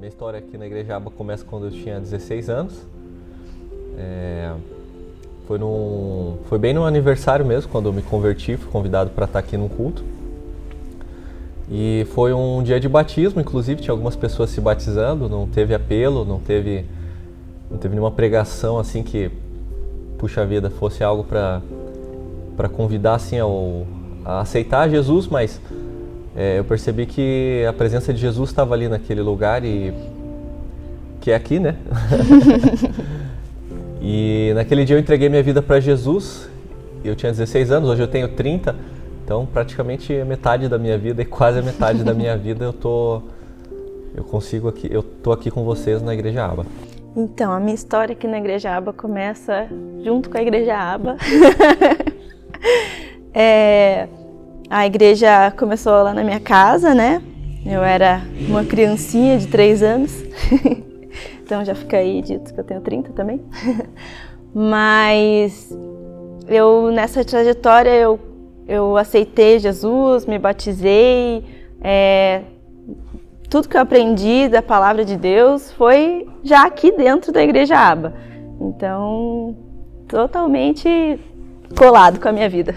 minha história aqui na Igreja Aba começa quando eu tinha 16 anos. Foi bem no aniversário mesmo, quando eu me converti, fui convidado para estar aqui no culto. E foi um dia de batismo, inclusive, tinha algumas pessoas se batizando, não teve apelo, não teve nenhuma pregação assim que, puxa vida, fosse algo para convidar assim, a aceitar Jesus, mas eu percebi que a presença de Jesus estava ali naquele lugar, e que é aqui, né? E naquele dia eu entreguei minha vida para Jesus. Eu tinha 16 anos, hoje eu tenho 30, então praticamente metade da minha vida, e quase a metade da minha vida eu tô aqui com vocês na Igreja Aba. Então, a minha história aqui na Igreja Aba começa junto com a Igreja Aba. A igreja começou lá na minha casa, né? Eu era uma criancinha de 3 anos. Então já fica aí dito que eu tenho 30 também. Mas nessa trajetória eu aceitei Jesus, me batizei. Tudo que eu aprendi da palavra de Deus foi já aqui dentro da Igreja Aba. Então, totalmente colado com a minha vida.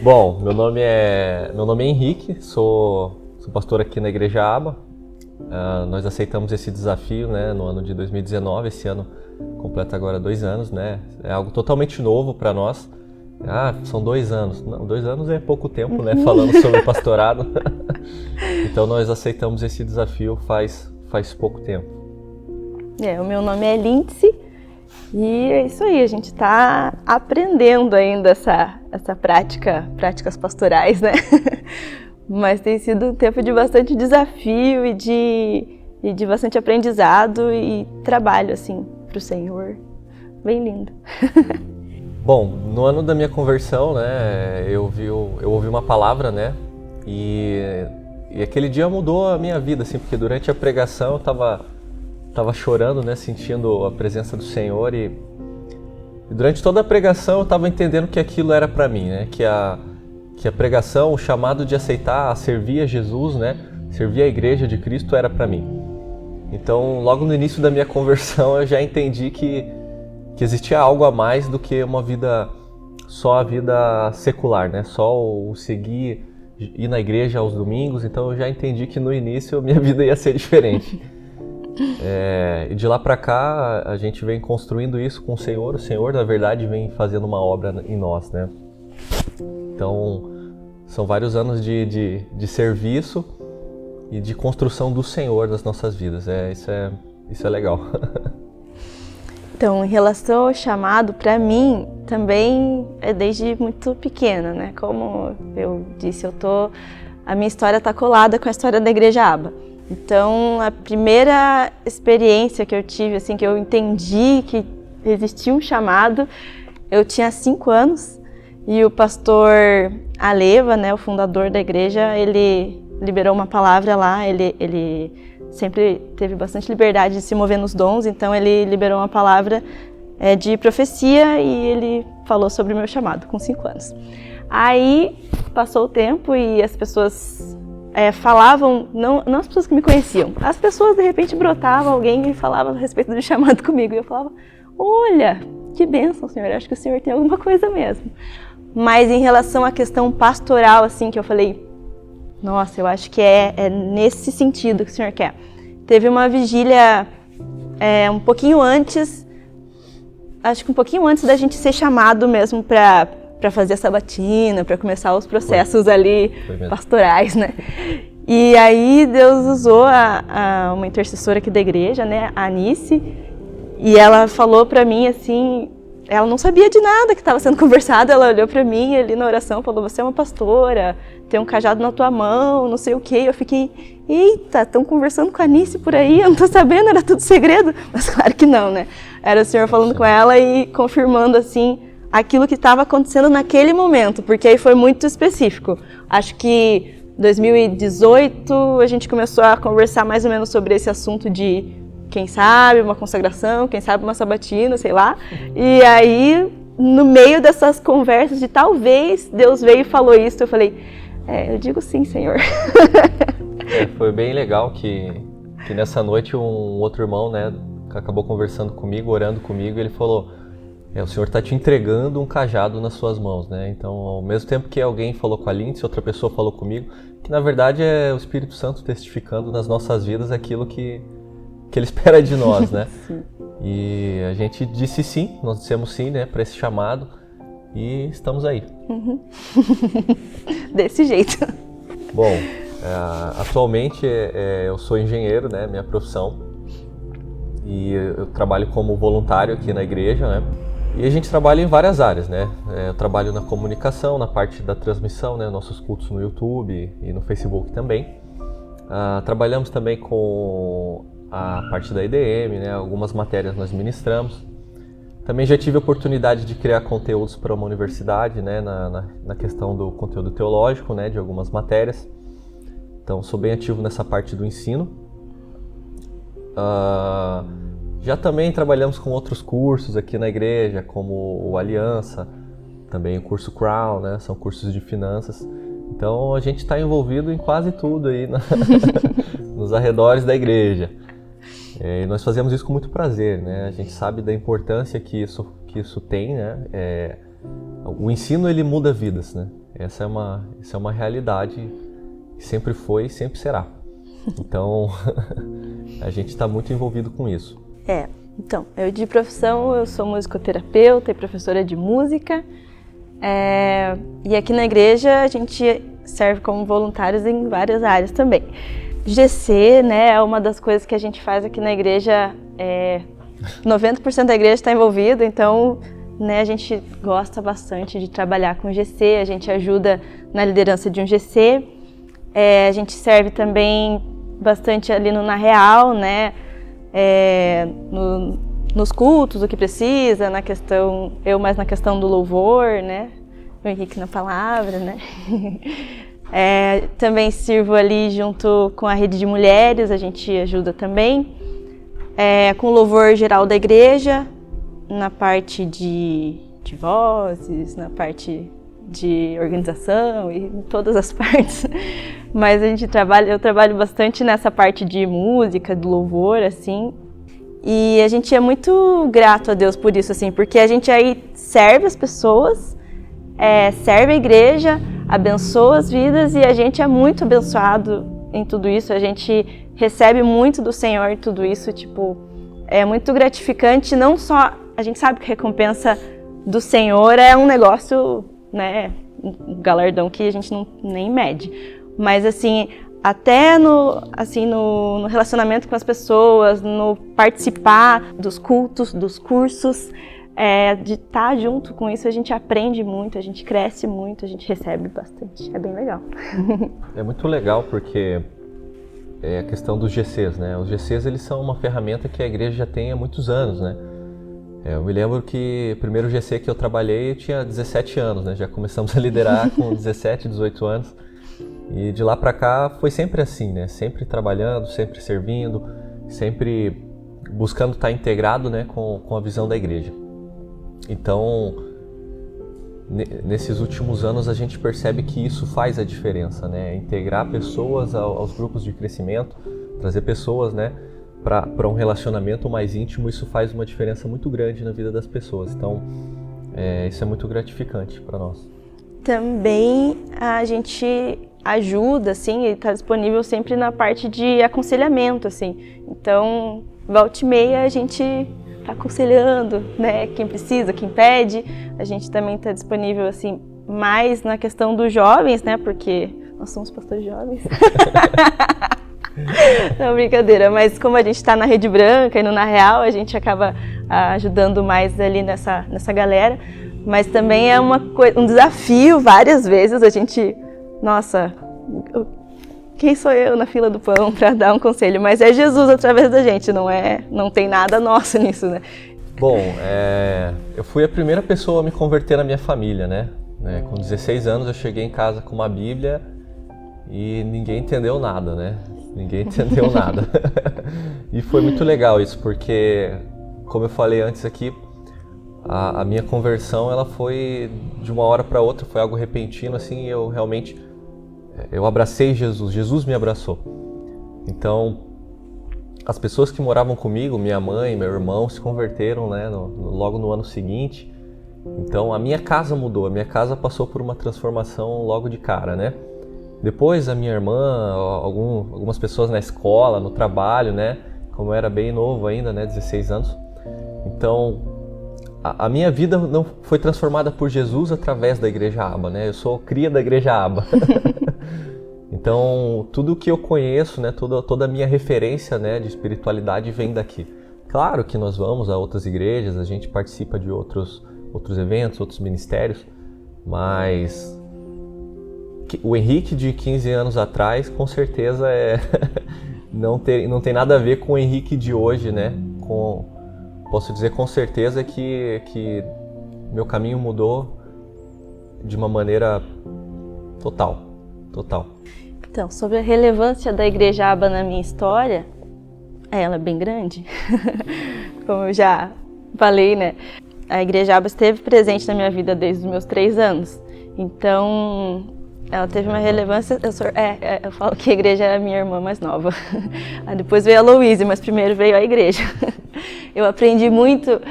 Bom, meu nome é Henrique, sou pastor aqui na Igreja Aba. Nós aceitamos esse desafio, né, no ano de 2019, esse ano completa agora 2 anos, né? É algo totalmente novo para nós. São 2 anos. Não, 2 anos é pouco tempo, né, falando sobre pastorado. Então nós aceitamos esse desafio faz pouco tempo. O meu nome é Lindsay e é isso aí, a gente está aprendendo ainda essa práticas pastorais, né? Mas tem sido um tempo de bastante desafio e de bastante aprendizado e trabalho, assim, para o Senhor. Bem lindo. Bom, no ano da minha conversão, né, eu ouvi uma palavra, né, e aquele dia mudou a minha vida, assim, porque durante a pregação eu tava chorando, né, sentindo a presença do Senhor, e durante toda a pregação eu tava entendendo que aquilo era para mim, né, que a pregação, o chamado de aceitar, a servir a Jesus, né, servir a Igreja de Cristo era para mim. Então, logo no início da minha conversão eu já entendi que existia algo a mais do que só a vida secular, né? Só o seguir, ir na igreja aos domingos. Então eu já entendi que no início minha vida ia ser diferente. E de lá para cá a gente vem construindo isso com o Senhor. O Senhor, na verdade, vem fazendo uma obra em nós, né? Então são vários anos de serviço e de construção do Senhor nas nossas vidas. Isso é legal. Então, em relação ao chamado, para mim, também é desde muito pequena, né? Como eu disse, a minha história está colada com a história da Igreja Aba. Então, a primeira experiência que eu tive, assim, que eu entendi que existia um chamado, eu tinha 5 anos e o pastor Aleva, né, o fundador da igreja, ele liberou uma palavra lá, ele sempre teve bastante liberdade de se mover nos dons, então ele liberou uma palavra de profecia e ele falou sobre o meu chamado com 5 anos. Aí passou o tempo e as pessoas falavam, não as pessoas que me conheciam, as pessoas de repente brotavam alguém e falava a respeito do chamado comigo e eu falava, olha, que bênção, Senhor, acho que o Senhor tem alguma coisa mesmo. Mas em relação à questão pastoral, assim, que eu falei, nossa, eu acho que é nesse sentido que o Senhor quer. Teve uma vigília um pouquinho antes, acho que um pouquinho antes da gente ser chamado mesmo para fazer a sabatina, para começar os processos ali pastorais, né? E aí Deus usou uma intercessora aqui da igreja, né, a Anice, e ela falou para mim assim, ela não sabia de nada que estava sendo conversado, ela olhou para mim ali na oração, falou, você é uma pastora, tem um cajado na tua mão, não sei o quê. Eu fiquei, eita, estão conversando com a Anice por aí, eu não tô sabendo, era tudo segredo. Mas claro que não, né? Era o Senhor falando com ela e confirmando, assim, aquilo que estava acontecendo naquele momento, porque aí foi muito específico. Acho que em 2018 a gente começou a conversar mais ou menos sobre esse assunto de quem sabe uma consagração, quem sabe uma sabatina, sei lá. E aí, no meio dessas conversas de talvez Deus veio e falou isso, eu falei, eu digo sim, Senhor. Foi bem legal que que nessa noite um outro irmão, né, acabou conversando comigo, orando comigo, e ele falou: o Senhor está te entregando um cajado nas suas mãos, né? Então, ao mesmo tempo que alguém falou com a Lindsay, outra pessoa falou comigo, que na verdade é o Espírito Santo testificando nas nossas vidas aquilo que Ele espera de nós, né? Sim. E a gente disse sim, nós dissemos sim, né, para esse chamado, e estamos aí. Desse jeito. Bom, atualmente eu sou engenheiro, né, minha profissão, e eu trabalho como voluntário aqui na igreja, né? E a gente trabalha em várias áreas, né? Eu trabalho na comunicação, na parte da transmissão, né? Nossos cultos no YouTube e no Facebook também. Trabalhamos também com a parte da EDM, né? Algumas matérias nós ministramos. Também já tive a oportunidade de criar conteúdos para uma universidade, né? Na questão do conteúdo teológico, né? De algumas matérias. Então, sou bem ativo nessa parte do ensino. Já também trabalhamos com outros cursos aqui na igreja, como o Aliança, também o curso Crown, né? São cursos de finanças. Então a gente está envolvido em quase tudo aí nos arredores da igreja. E nós fazemos isso com muito prazer, né? A gente sabe da importância que isso tem, né? O ensino, ele muda vidas, né? Essa é uma realidade que sempre foi e sempre será. Então a gente está muito envolvido com isso. Então, eu de profissão, eu sou musicoterapeuta e professora de música, e aqui na igreja a gente serve como voluntários em várias áreas também. GC, né, é uma das coisas que a gente faz aqui na igreja, 90% da igreja está envolvida, então, né, a gente gosta bastante de trabalhar com GC, a gente ajuda na liderança de um GC, a gente serve também bastante ali no Na Real, né, nos cultos, o que precisa, eu mais na questão do louvor, né? O Henrique na palavra, né? Também sirvo ali junto com a rede de mulheres, a gente ajuda também. Com o louvor geral da igreja, na parte de vozes, na parte de organização e em todas as partes. Mas eu trabalho bastante nessa parte de música, do louvor, assim. E a gente é muito grato a Deus por isso, assim, porque a gente aí serve as pessoas, serve a igreja, abençoa as vidas e a gente é muito abençoado em tudo isso. A gente recebe muito do Senhor em tudo isso, tipo, é muito gratificante. Não só, a gente sabe que a recompensa do Senhor é um negócio, né, um galardão que a gente nem mede. Mas, assim, até no relacionamento com as pessoas, no participar dos cultos, dos cursos, de estar junto com isso, a gente aprende muito, a gente cresce muito, a gente recebe bastante. É bem legal. É muito legal porque a questão dos GCs, né? Os GCs, eles são uma ferramenta que a igreja já tem há muitos anos, né? Eu me lembro que o primeiro GC que eu trabalhei eu tinha 17 anos, né? Já começamos a liderar com 17, 18 anos. E de lá para cá foi sempre assim, né? Sempre trabalhando, sempre servindo, sempre buscando estar integrado, né, com a visão da igreja. Então, nesses últimos anos a gente percebe que isso faz a diferença, né? Integrar pessoas aos grupos de crescimento, trazer pessoas, né, para um relacionamento mais íntimo, isso faz uma diferença muito grande na vida das pessoas. Então, isso é muito gratificante para nós. Também a gente ajuda, assim, e está disponível sempre na parte de aconselhamento, assim. Então, volta e meia a gente está aconselhando, né, quem precisa, quem pede. A gente também está disponível, assim, mais na questão dos jovens, né, porque nós somos pastores jovens. Não, brincadeira, mas como a gente está na Rede Branca e no Na Real, a gente acaba ajudando mais ali nessa galera. Mas também é um desafio, várias vezes a gente, nossa, quem sou eu na fila do pão para dar um conselho? Mas é Jesus através da gente, não tem nada nosso nisso, né? Bom, eu fui a primeira pessoa a me converter na minha família, né? Com 16 anos eu cheguei em casa com uma Bíblia e ninguém entendeu nada, né? Ninguém entendeu nada. E foi muito legal isso, porque, como eu falei antes aqui, a minha conversão, ela foi de uma hora para outra, foi algo repentino, assim, eu abracei Jesus, Jesus me abraçou. Então, as pessoas que moravam comigo, minha mãe, meu irmão, se converteram, né, logo no ano seguinte. Então a minha casa mudou, a minha casa passou por uma transformação logo de cara, né? Depois a minha irmã, algumas pessoas na escola, no trabalho, né? Como eu era bem novo ainda, né, 16 anos. Então a minha vida não foi transformada por Jesus através da Igreja Aba, né? Eu sou cria da Igreja Aba. Então tudo que eu conheço, né, toda a minha referência, né, de espiritualidade vem daqui. Claro que nós vamos a outras igrejas, a gente participa de outros eventos, outros ministérios, mas o Henrique de 15 anos atrás, com certeza, não tem nada a ver com o Henrique de hoje, né? Posso dizer com certeza que meu caminho mudou de uma maneira total. Então, sobre a relevância da Igreja Aba na minha história, ela é bem grande, como eu já falei, né? A Igreja Aba esteve presente na minha vida desde os meus 3 anos. Então, ela teve uma relevância. Eu falo que a igreja era a minha irmã mais nova. Aí depois veio a Louise, mas primeiro veio a igreja. Eu aprendi muito,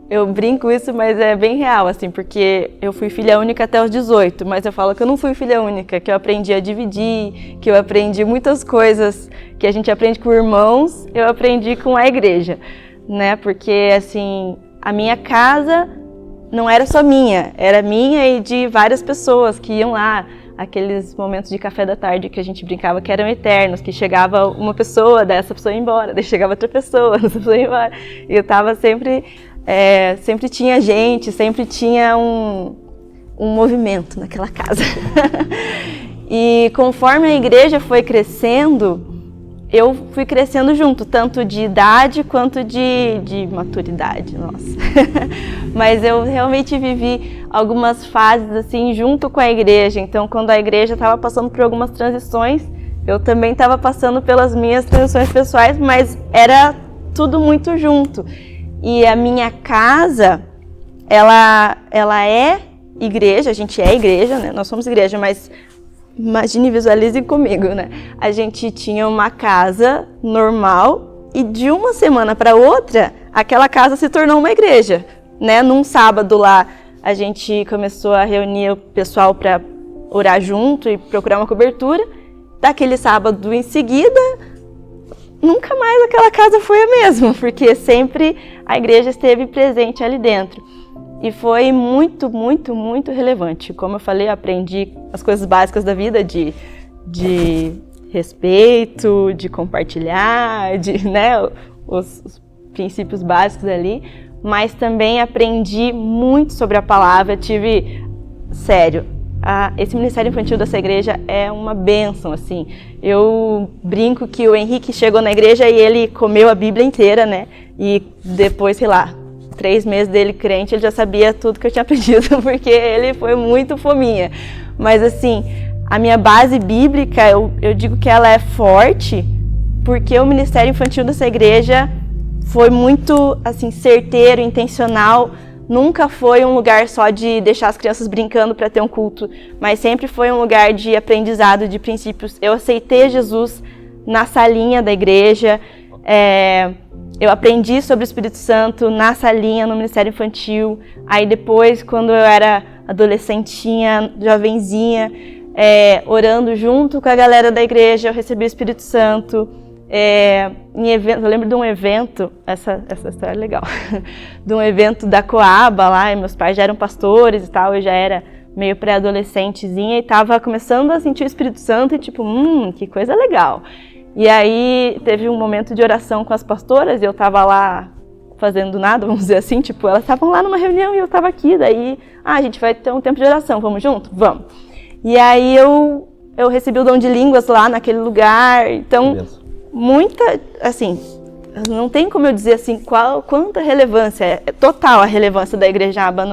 eu brinco isso, mas é bem real, assim, porque eu fui filha única até os 18, mas eu falo que eu não fui filha única, que eu aprendi a dividir, que eu aprendi muitas coisas que a gente aprende com irmãos, eu aprendi com a igreja, né? Porque, assim, a minha casa não era só minha, era minha e de várias pessoas que iam lá, aqueles momentos de café da tarde que a gente brincava que eram eternos, que chegava uma pessoa, dessa pessoa ia embora, daí chegava outra pessoa, essa pessoa ia embora, e eu tava sempre tinha gente, sempre tinha um movimento naquela casa. E conforme a igreja foi crescendo, eu fui crescendo junto, tanto de idade quanto de maturidade, nossa. Mas eu realmente vivi algumas fases assim junto com a igreja. Então, quando a igreja estava passando por algumas transições, eu também estava passando pelas minhas transições pessoais, mas era tudo muito junto. E a minha casa, ela é igreja, a gente é igreja, né? Nós somos igreja, mas imagine, visualize comigo, né? A gente tinha uma casa normal e de uma semana para outra, aquela casa se tornou uma igreja, né? Num sábado lá, a gente começou a reunir o pessoal para orar junto e procurar uma cobertura. Daquele sábado em seguida, nunca mais aquela casa foi a mesma, porque sempre a igreja esteve presente ali dentro. E foi muito, muito, muito relevante. Como eu falei, eu aprendi as coisas básicas da vida de respeito, de compartilhar, né, os princípios básicos ali. Mas também aprendi muito sobre a palavra. Sério, esse Ministério Infantil dessa igreja é uma bênção, assim. Eu brinco que o Henrique chegou na igreja e ele comeu a Bíblia inteira, né? E depois, sei lá, 3 meses dele crente, ele já sabia tudo que eu tinha aprendido, porque ele foi muito fominha. Mas assim, a minha base bíblica, eu digo que ela é forte, porque o Ministério Infantil dessa igreja foi muito, assim, certeiro, intencional. Nunca foi um lugar só de deixar as crianças brincando para ter um culto, mas sempre foi um lugar de aprendizado, de princípios. Eu aceitei Jesus na salinha da igreja, eu aprendi sobre o Espírito Santo na salinha, no Ministério Infantil. Aí depois, quando eu era adolescentinha, jovenzinha, orando junto com a galera da igreja, eu recebi o Espírito Santo. Eu lembro de um evento, essa história é legal, de um evento da Coaba lá, e meus pais já eram pastores e tal, eu já era meio pré-adolescentezinha e tava começando a sentir o Espírito Santo e tipo, que coisa legal. E aí teve um momento de oração com as pastoras e eu tava lá fazendo nada, vamos dizer assim, tipo, elas estavam lá numa reunião e eu tava aqui, daí, a gente vai ter um tempo de oração, vamos junto? Vamos. E aí eu recebi o dom de línguas lá naquele lugar, então, muita, assim, não tem como eu dizer assim, quanta relevância, é total a relevância da Igreja Aba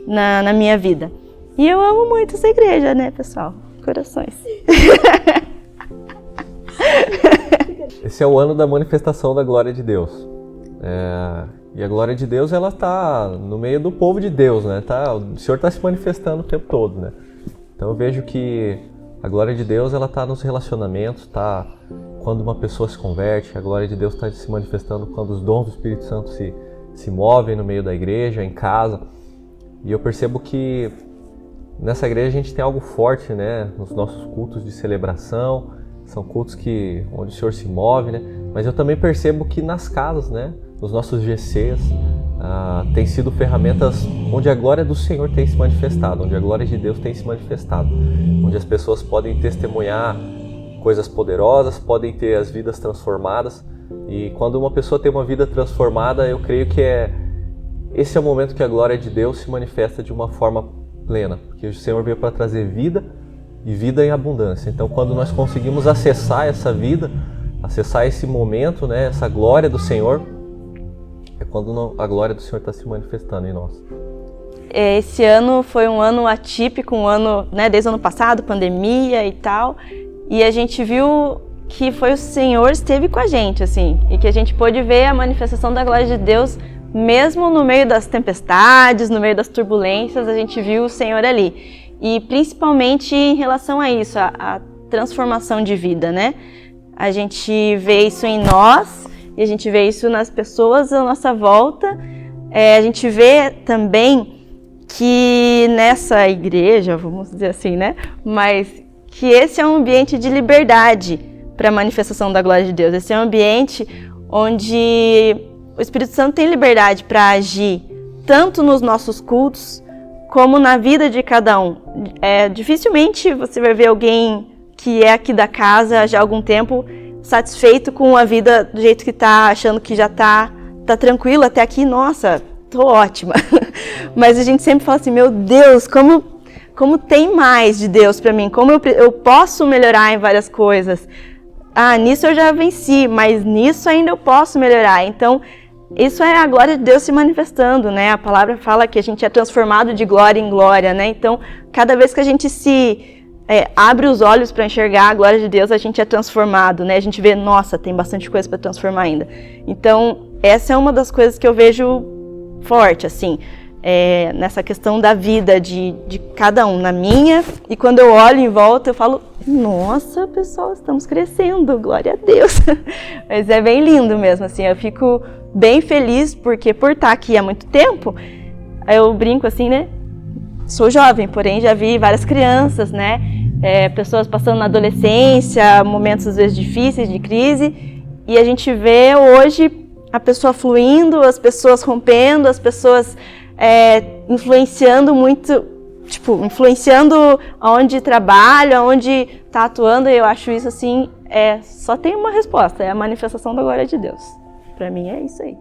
na minha vida. E eu amo muito essa igreja, né, pessoal? Corações. Esse é o ano da manifestação da glória de Deus. E a glória de Deus, ela está no meio do povo de Deus, né? O Senhor está se manifestando o tempo todo, né? Então eu vejo que a glória de Deus, ela está nos relacionamentos, está quando uma pessoa se converte, a glória de Deus está se manifestando quando os dons do Espírito Santo se movem no meio da igreja, em casa. E eu percebo que nessa igreja a gente tem algo forte, né? Nos nossos cultos de celebração, são cultos onde o Senhor se move, né? Mas eu também percebo que nas casas, né? Nos nossos GCs, tem sido ferramentas onde a glória do Senhor tem se manifestado, onde a glória de Deus tem se manifestado, onde as pessoas podem testemunhar coisas poderosas, podem ter as vidas transformadas. E quando uma pessoa tem uma vida transformada, eu creio que esse é o momento que a glória de Deus se manifesta de uma forma plena, porque o Senhor veio para trazer vida e vida em abundância. Então, quando nós conseguimos acessar essa vida, acessar esse momento, né, essa glória do Senhor, é quando a glória do Senhor está se manifestando em nós. Esse ano foi um ano atípico, um ano, né, desde o ano passado, pandemia e tal, e a gente viu que foi o Senhor esteve com a gente, assim, e que a gente pôde ver a manifestação da glória de Deus, mesmo no meio das tempestades, no meio das turbulências, a gente viu o Senhor ali. E principalmente em relação a isso, a transformação de vida, né? A gente vê isso em nós, e a gente vê isso nas pessoas à nossa volta. A gente vê também que nessa igreja, vamos dizer assim, né? Mas que esse é um ambiente de liberdade para a manifestação da glória de Deus. Esse é um ambiente onde o Espírito Santo tem liberdade para agir tanto nos nossos cultos como na vida de cada um. Dificilmente você vai ver alguém que é aqui da casa já há algum tempo satisfeito com a vida do jeito que está, achando que já está tranquilo até aqui, nossa, tô ótima. Mas a gente sempre fala assim, meu Deus, como tem mais de Deus para mim, como eu posso melhorar em várias coisas. Nisso eu já venci, mas nisso ainda eu posso melhorar. Então, isso é a glória de Deus se manifestando, né? A palavra fala que a gente é transformado de glória em glória, né? Então, cada vez que a gente abre os olhos para enxergar a glória de Deus, a gente é transformado, né? A gente vê, nossa, tem bastante coisa para transformar ainda. Então, essa é uma das coisas que eu vejo forte, assim, nessa questão da vida de cada um, na minha, e quando eu olho em volta, eu falo, nossa, pessoal, estamos crescendo, glória a Deus. Mas é bem lindo mesmo, assim, eu fico bem feliz, porque por estar aqui há muito tempo, eu brinco assim, né? Sou jovem, porém já vi várias crianças, né? Pessoas passando na adolescência, momentos às vezes difíceis, de crise, e a gente vê hoje a pessoa fluindo, as pessoas rompendo, as pessoas influenciando muito, influenciando aonde trabalha, aonde está atuando, e eu acho isso assim, só tem uma resposta, é a manifestação da glória de Deus. Para mim é isso aí.